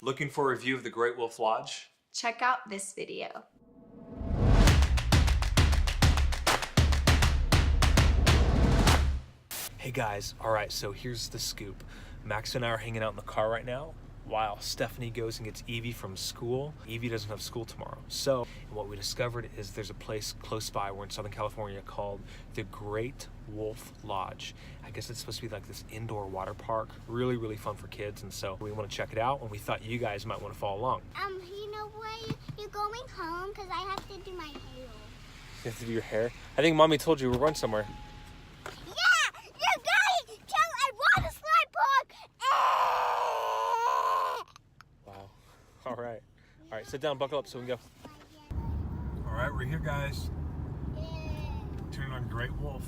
Looking for a review of the Great Wolf Lodge? Check out this video. Hey guys, alright, so here's the scoop. Max and I are hanging out in the car right now while Stephanie goes and gets Evie from school. Evie doesn't have school tomorrow. So what we discovered is there's a place close by, we're in Southern California, called the Great Wolf Lodge. I guess it's supposed to be like this indoor water park. Really, really fun for kids, and so we want to check it out, and we thought you guys might want to follow along. You know what? You're going home because I have to do my hair. You have to do your hair? I think Mommy told you we're going somewhere. Yeah! You guys! Tell I want a slide park! Wow. Alright. Alright, sit down, buckle up so we can go. Alright, we're here, guys. Turning on Great Wolf.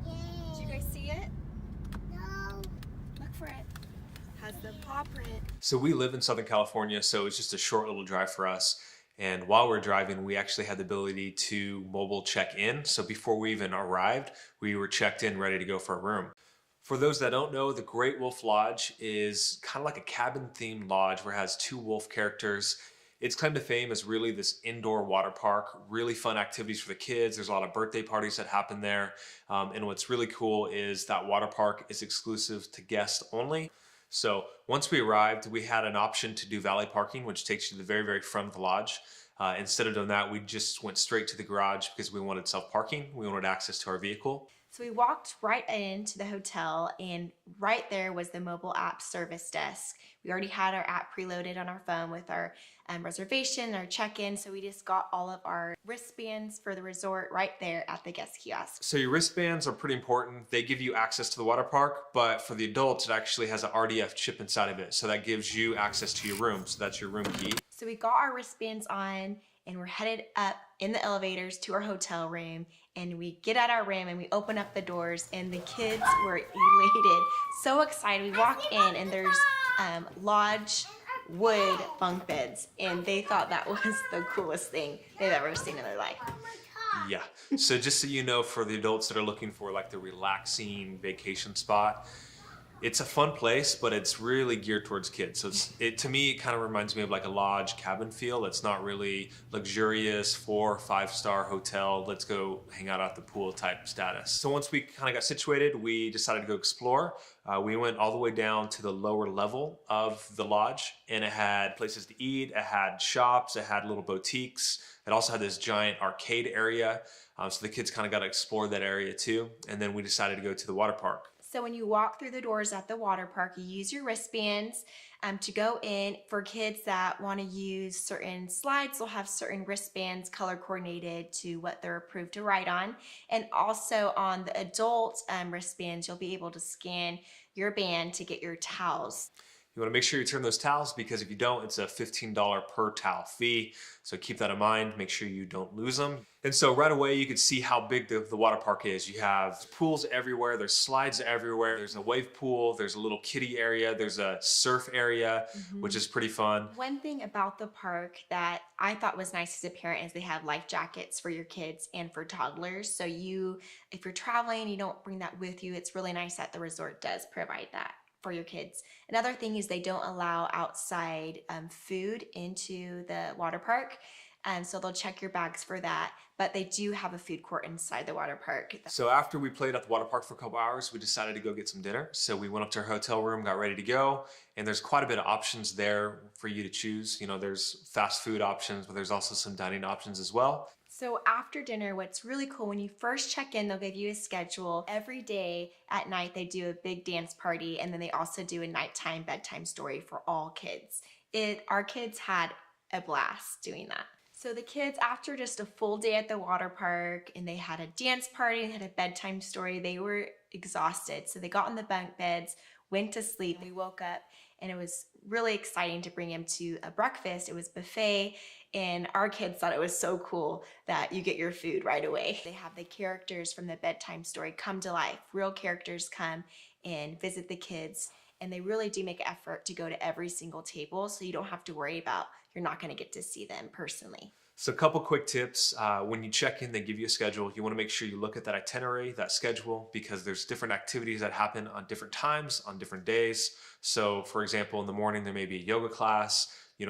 Did you guys see it? No. Look for it. Has the paw print. So we live in Southern California, so it's just a short little drive for us. And while we're driving, we actually had the ability to mobile check in. So before we even arrived, we were checked in, ready to go for a room. For those that don't know, the Great Wolf Lodge is kind of like a cabin-themed lodge where it has two wolf characters. Its claim to fame is really this indoor water park, really fun activities for the kids. There's a lot of birthday parties that happen there. And what's really cool is that water park is exclusive to guests only. So once we arrived, we had an option to do valet parking, which takes you to the very, very front of the lodge. Instead of doing that, we just went straight to the garage because we wanted self-parking. We wanted access to our vehicle. So we walked right into the hotel, and right there was the mobile app service desk. We already had our app preloaded on our phone with our reservation, our check-in, so we just got all of our wristbands for the resort right there at the guest kiosk. So your wristbands are pretty important. They give you access to the water park, but for the adults, it actually has an RDF chip inside of it. So that gives you access to your room. So that's your room key. So we got our wristbands on, and we're headed up in the elevators to our hotel room, and we get at our room and we open up the doors, and the kids were elated, so excited. We walk in and there's lodge wood bunk beds, and they thought that was the coolest thing they've ever seen in their life. Yeah, so just so you know, for the adults that are looking for like the relaxing vacation spot, it's a fun place, but it's really geared towards kids. So to me, it kind of reminds me of like a lodge cabin feel. It's not really luxurious 4- or 5-star hotel, let's go hang out at the pool type status. So once we kind of got situated, we decided to go explore. We went all the way down to the lower level of the lodge, and it had places to eat, it had shops, it had little boutiques. It also had this giant arcade area. So the kids kind of got to explore that area too. And then we decided to go to the water park. So when you walk through the doors at the water park, you use your wristbands to go in. For kids that want to use certain slides, they'll have certain wristbands color coordinated to what they're approved to ride on. And also on the adult wristbands, you'll be able to scan your band to get your towels. You want to make sure you turn those towels, because if you don't, it's a $15 per towel fee. So keep that in mind, make sure you don't lose them. And so right away, you can see how big the water park is. You have pools everywhere, there's slides everywhere, there's a wave pool, there's a little kiddie area, there's a surf area, which is pretty fun. One thing about the park that I thought was nice as a parent is they have life jackets for your kids and for toddlers. So if you're traveling, you don't bring that with you, it's really nice that the resort does provide that for your kids. Another thing is they don't allow outside food into the water park. So they'll check your bags for that, but they do have a food court inside the water park. So after we played at the water park for a couple hours, we decided to go get some dinner. So we went up to our hotel room, got ready to go, and there's quite a bit of options there for you to choose. You know, there's fast food options, but there's also some dining options as well. So after dinner, what's really cool, when you first check in, they'll give you a schedule. Every day at night, they do a big dance party, and then they also do a nighttime bedtime story for all kids. Our kids had a blast doing that. So the kids, after just a full day at the water park, and they had a dance party and had a bedtime story, they were exhausted. So they got on the bunk beds, went to sleep. They woke up, and it was really exciting to bring them to a breakfast. It was buffet, and our kids thought it was so cool that you get your food right away. They have the characters from the bedtime story come to life. Real characters come and visit the kids, and they really do make an effort to go to every single table, so you don't have to worry about you're not going to get to see them personally. So a couple quick tips. When you check in, they give you a schedule. You want to make sure you look at that itinerary, that schedule, because there's different activities that happen on different times, on different days. So for example, in the morning, there may be a yoga class.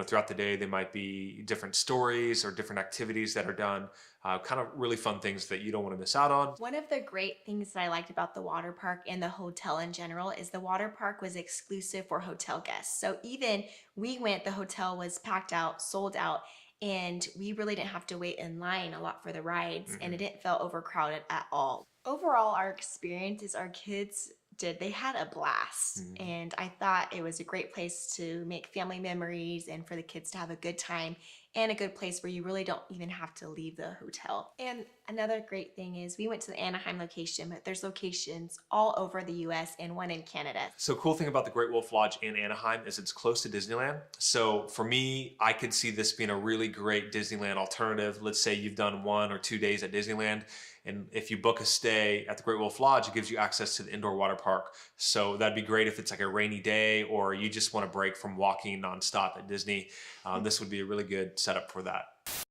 Throughout the day, there might be different stories or different activities that are done, kind of really fun things that you don't want to miss out on. One of the great things that I liked about the water park and the hotel in general is the water park was exclusive for hotel guests. So even we went, the hotel was packed out, sold out, and we really didn't have to wait in line a lot for the rides, and it didn't feel overcrowded at all. Overall, our experience is our kids they had a blast, and I thought it was a great place to make family memories and for the kids to have a good time, and a good place where you really don't even have to leave the hotel. And another great thing is we went to the Anaheim location, but there's locations all over the US and one in Canada. So cool thing about the Great Wolf Lodge in Anaheim is it's close to Disneyland. So for me, I could see this being a really great Disneyland alternative. Let's say you've done 1 or 2 days at Disneyland, and if you book a stay at the Great Wolf Lodge, it gives you access to the indoor water park. So that'd be great if it's like a rainy day or you just want a break from walking nonstop at Disney. This would be a really good setup for that.